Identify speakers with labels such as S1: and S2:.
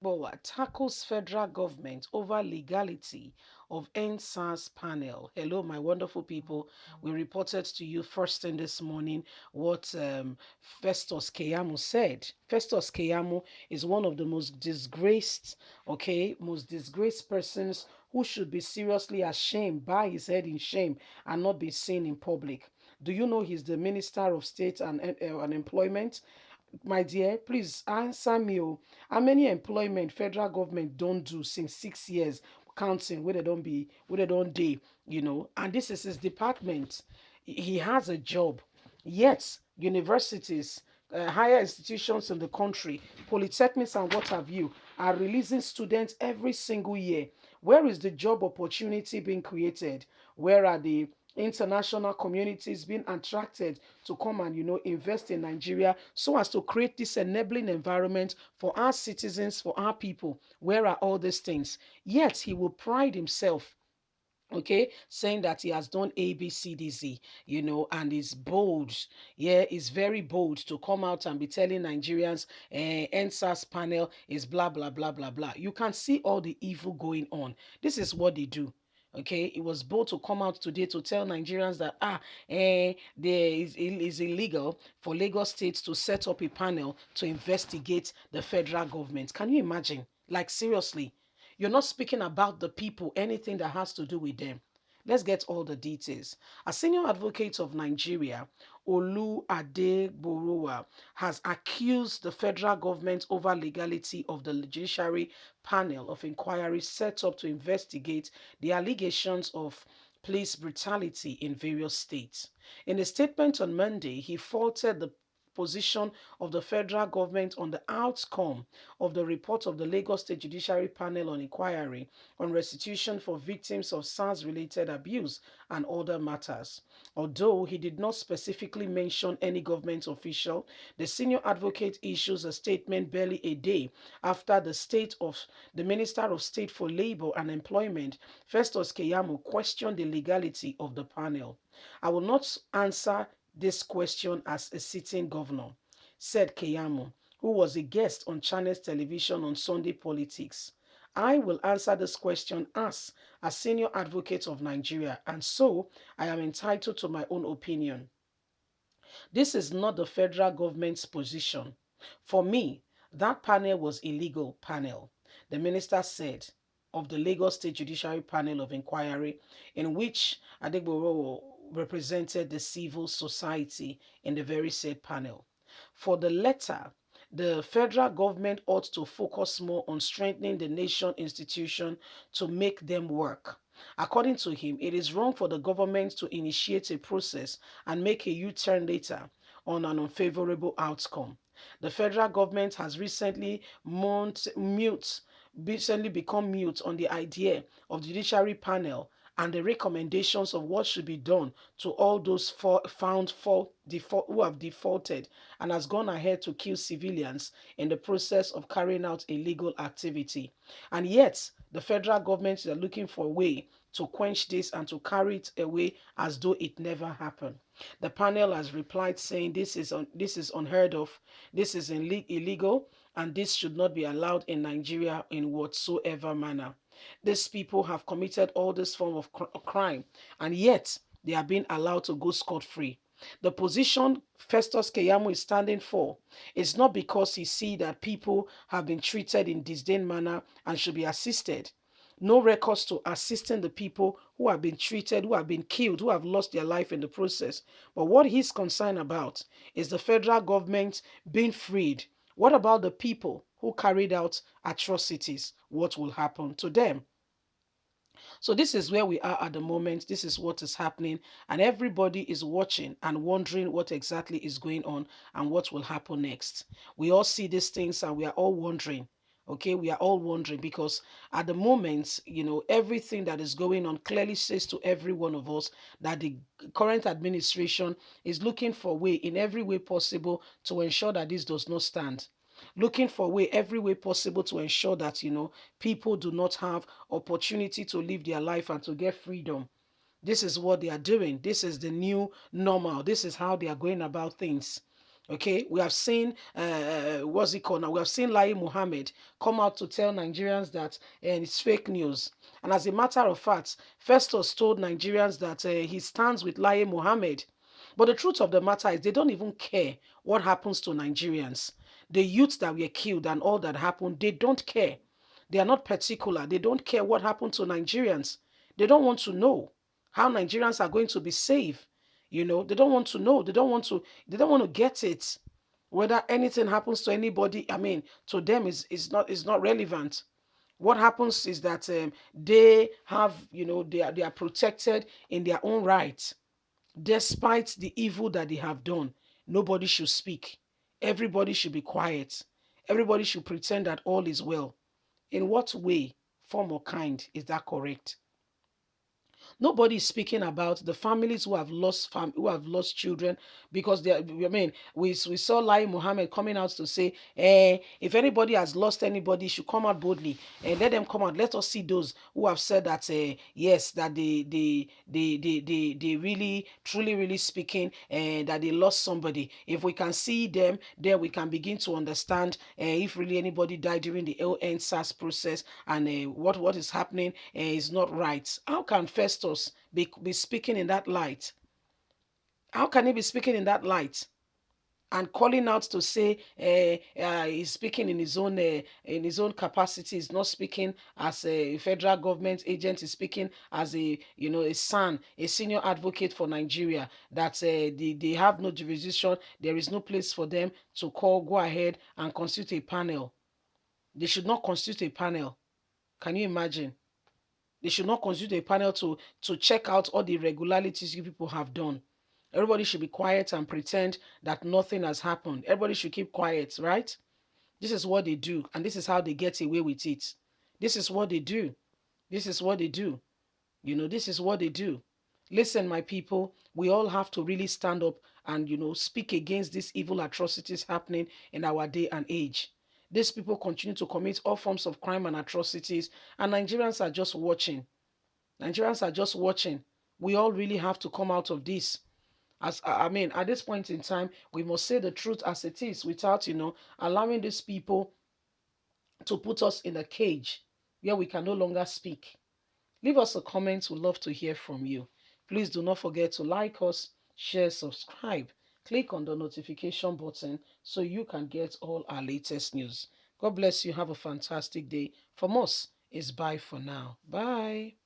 S1: Boa tackles federal government over legality of NSAS panel. Hello, my wonderful people. We reported to you first thing this morning what Festus Keyamo said. Festus Keyamo is one of the most disgraced, most disgraced persons who should be seriously ashamed, by his head in shame, and not be seen in public. Do you know he's the Minister of State and Employment? My dear, please answer me. Oh. How many employment federal government don't do since 6 years counting where they don't be, where they don't day, and this is his department. He has a job. Yet, universities, higher institutions in the country, polytechnics and what have you, are releasing students every single year. Where is the job opportunity being created? Where are the international communities being attracted to come and invest in Nigeria so as to create this enabling environment for our citizens, for our people? Where are all these things? Yet he will pride himself, saying that he has done ABCDZ, and is bold. Yeah, is very bold to come out and be telling Nigerians, NSAS panel is blah blah blah blah blah. You can see all the evil going on. This is what they do. Okay, it was bold to come out today to tell Nigerians that it is illegal for Lagos State to set up a panel to investigate the federal government. Can you imagine? Like, seriously, you're not speaking about the people, anything that has to do with them. Let's get all the details. A senior advocate of Nigeria, Olu Adegborowa, has accused the federal government over legality of the judiciary panel of inquiry set up to investigate the allegations of police brutality in various states. In a statement on Monday, he faulted the position of the federal government on the outcome of the report of the Lagos State Judiciary Panel on Inquiry on restitution for victims of SARS-related abuse and other matters. Although he did not specifically mention any government official, the senior advocate issues a statement barely a day after the Minister of State for Labor and Employment, Festus Keyamo, questioned the legality of the panel. I will not answer this question as a sitting governor, said Keyamo, who was a guest on Channels Television on Sunday Politics. I will answer this question as a senior advocate of Nigeria, and so I am entitled to my own opinion. This is not the federal government's position. For me, that panel was illegal panel, the minister said of the Lagos State Judiciary Panel of Inquiry, in which Adegboro represented the civil society in the very said panel. For the latter, the federal government ought to focus more on strengthening the nation institution to make them work. According to him, it is wrong for the government to initiate a process and make a U-turn later on an unfavorable outcome. The federal government has recently become mute on the idea of the judiciary panel and the recommendations of what should be done to all those who have defaulted and has gone ahead to kill civilians in the process of carrying out illegal activity. And yet, the federal government is looking for a way to quench this and to carry it away as though it never happened. The panel has replied saying this is unheard of, this is illegal, and this should not be allowed in Nigeria in whatsoever manner. These people have committed all this form of crime, and yet they are being allowed to go scot-free. The position Festus Keyamo is standing for is not because he sees that people have been treated in disdain manner and should be assisted. No records to assisting the people who have been treated, who have been killed, who have lost their life in the process. But what he's concerned about is the federal government being freed. What about the people who carried out atrocities? What will happen to them? So this is where we are at the moment. This is what is happening, and everybody is watching and wondering what exactly is going on and what will happen next. We all see these things and we are all wondering. Okay, we are all wondering because at the moment, everything that is going on clearly says to every one of us that the current administration is looking for a way in every way possible to ensure that this does not stand, looking for a way every way possible to ensure that people do not have opportunity to live their life and to get freedom. This is what they are doing. This is the new normal. This is how they are going about things. Okay, we have seen what's it called now? We have seen Lai Mohammed come out to tell Nigerians that it's fake news. And as a matter of fact, Festus told Nigerians that he stands with Lai Mohammed. But the truth of the matter is, they don't even care what happens to Nigerians. The youths that were killed and all that happened, they don't care. They are not particular. They don't care what happened to Nigerians. They don't want to know how Nigerians are going to be safe. They don't want to know. They don't want to get it. Whether anything happens to anybody, I mean, to them is not relevant. What happens is that they have, they are protected in their own right, despite the evil that they have done. Nobody should speak. Everybody should be quiet. Everybody should pretend that all is well. In what way, form or kind, is that correct? Nobody is speaking about the families who have lost who have lost children because they are, I mean, we saw Lai Mohammed coming out to say, if anybody has lost anybody, should come out boldly and let them come out. Let us see those who have said that yes, that they really truly really speaking and that they lost somebody. If we can see them, then we can begin to understand if really anybody died during the LN process and what is happening is not right. How can Festus be speaking in that light? How can he be speaking in that light and calling out to say he's speaking in his own capacity? He's not speaking as a federal government agent. He's speaking as a son, a senior advocate for Nigeria. That they have no jurisdiction. There is no place for them to go ahead and constitute a panel. They should not constitute a panel. Can you imagine? They should not constitute a panel to check out all the irregularities you people have done. Everybody should be quiet and pretend that nothing has happened. Everybody should keep quiet, right? This is what they do, and this is how they get away with it. This is what they do. This is what they do. This is what they do. Listen, my people, we all have to really stand up and, speak against these evil atrocities happening in our day and age. These people continue to commit all forms of crime and atrocities, and Nigerians are just watching. Nigerians are just watching. We all really have to come out of this. As I mean, at this point in time, we must say the truth as it is without, allowing these people to put us in a cage where we can no longer speak. Leave us a comment. We'd love to hear from you. Please do not forget to like us, share, subscribe. Click on the notification button so you can get all our latest news. God bless you. Have a fantastic day. From us, it's bye for now. Bye.